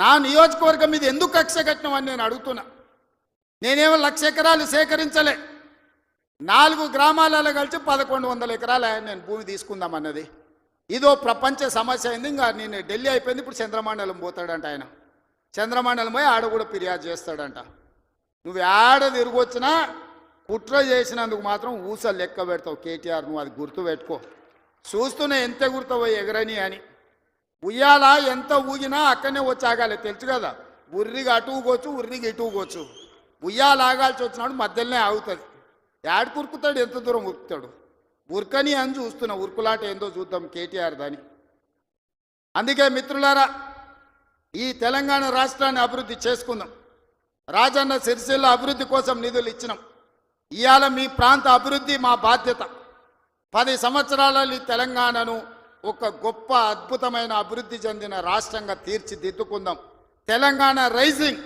నా నియోజకవర్గం మీద ఎందుకు కక్ష కట్టినామని నేను అడుగుతున్నా. నేనేమో 1,00,000 ఎకరాలు సేకరించలే, 4 గ్రామాలలో కలిసి 1,100 ఎకరాలు నేను భూమి తీసుకుందామన్నది. ఇదో ప్రపంచ సమస్య అయింది. ఇంకా నేను ఢిల్లీ అయిపోయింది, ఇప్పుడు చంద్రమండలం పోతాడంట ఆయన. చంద్రమండలం పోయి ఆడ కూడా ఫిర్యాదు చేస్తాడంట. నువ్వు ఆడ తిరిగొచ్చినా కుట్ర చేసినందుకు మాత్రం ఊసలు లెక్క పెడతావు కేటీఆర్, నువ్వు అది గుర్తుపెట్టుకో. చూస్తూనే ఎంత గుర్తావో ఎగరని అని. ఉయ్యాల ఎంత ఊగినా అక్కడనే వచ్చి ఆగాలి, తెలుసు కదా. ఉర్రికి అటు ఊగొచ్చు, ఉర్రికి ఇటు ఊగొచ్చు. ఉయ్యాల ఆగాల్సి వచ్చినాడు మధ్యలోనే ఆగుతుంది. యాడ్ కురుకుతాడు, ఎంత దూరం ఉరుకుతాడు. ఉరకని అని చూస్తున్నా, ఉరుకులాట ఏందో చూద్దాం కేటీఆర్ దాని. అందుకే మిత్రులారా, ఈ తెలంగాణ రాష్ట్రాన్ని అభివృద్ధి చేసుకుందాం. రాజన్న సిరిసిల్ల అభివృద్ధి కోసం నిధులు ఇచ్చినాం. ఇవాళ మీ ప్రాంత అభివృద్ధి మా బాధ్యత. 10 సంవత్సరాలలో ఈ తెలంగాణను ఒక గొప్ప అద్భుతమైన అభివృద్ధి చెందిన రాష్ట్రంగా తీర్చిదిద్దుకుందాం. తెలంగాణ రైజింగ్.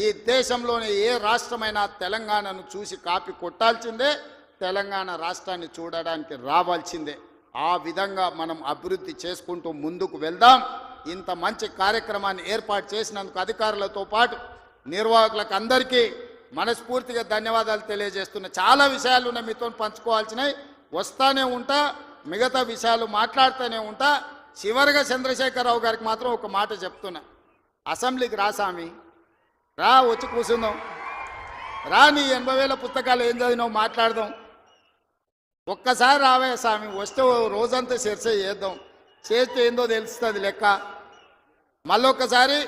ఈ దేశంలోని ఏ రాష్ట్రమైనా తెలంగాణను చూసి కాపీ కొట్టాల్సిందే, తెలంగాణ రాష్ట్రాన్ని చూడడానికి రావాల్సిందే. ఆ విధంగా మనం అభివృద్ధి చేసుకుంటూ ముందుకు వెళ్దాం. ఇంత మంచి కార్యక్రమాన్ని ఏర్పాటు చేసినందుకు అధికారులతో పాటు నిర్వాహకులకు అందరికీ మనస్ఫూర్తిగా ధన్యవాదాలు తెలియజేస్తున్నా. చాలా విషయాలు ఉన్నాయి మీతో పంచుకోవాల్సినవి, వస్తానే ఉంటా, మిగతా విషయాలు మాట్లాడుతూనే ఉంటా. చివరిగా చంద్రశేఖరరావు గారికి మాత్రం ఒక మాట చెప్తున్నా. అసెంబ్లీకి రా స్వామి, రా, వచ్చి కూర్చుందాం. రా, నీ 80,000 పుస్తకాలు ఏం చదివినావు మాట్లాడదాం. ఒక్కసారి రావే స్వామి, వస్తే రోజంతా చర్చ చేద్దాం. చేస్తే ఏందో తెలుస్తుంది లెక్క. మళ్ళొక్కసారి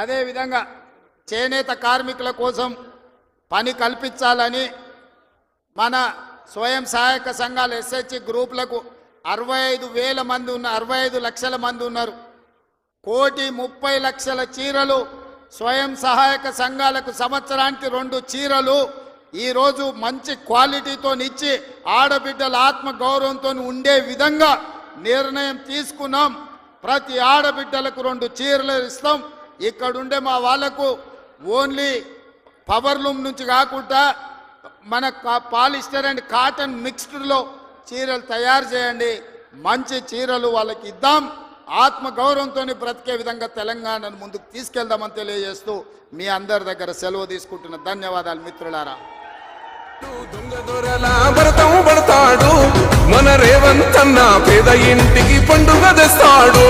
అదేవిధంగా చేనేత కార్మికుల కోసం పని కల్పించాలని మన స్వయం సహాయక సంఘాలు ఎస్హెచ్ గ్రూపులకు 65,000 మంది ఉన్నారు, 65 లక్షల మంది ఉన్నారు. 1,30,00,000 చీరలు స్వయం సహాయక సంఘాలకు సంవత్సరానికి 2 చీరలు ఈరోజు మంచి క్వాలిటీతో ఇచ్చి ఆడబిడ్డల ఆత్మ గౌరవంతో ఉండే విధంగా నిర్ణయం తీసుకున్నాం. ప్రతి ఆడబిడ్డలకు 2 చీరలు ఇస్తాం. ఇక్కడుండే మా వాళ్లకు ఓన్లీ పవర్ లూమ్ నుంచి కాకుండా మన పాలిస్టర్ అండ్ కాటన్ మిక్స్డ్లో చీరలు తయారు చేయండి. మంచి చీరలు వాళ్ళకి ఇద్దాం. ఆత్మ గౌరవంతో బ్రతికే విధంగా తెలంగాణను ముందుకు తీసుకెళ్దామని తెలియజేస్తూ మీ అందరి దగ్గర సెలవు తీసుకుంటున్న ధన్యవాదాలు మిత్రులారా. పడతాడు మన రేవంత్ అన్న, పేద ఇంటికి పండుగ తెస్తాడు.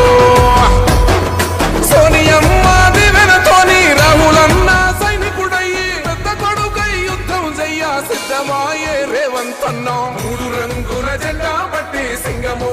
సోనియమ్మ దివెనతోని రాహులన్న సైనికుడయ్యి పెద్ద కొడుకై యుద్ధం చెయ్య సిద్ధమాయే రేవంత్ అన్న. 3 రంగుల జెండా బట్టి సింగమో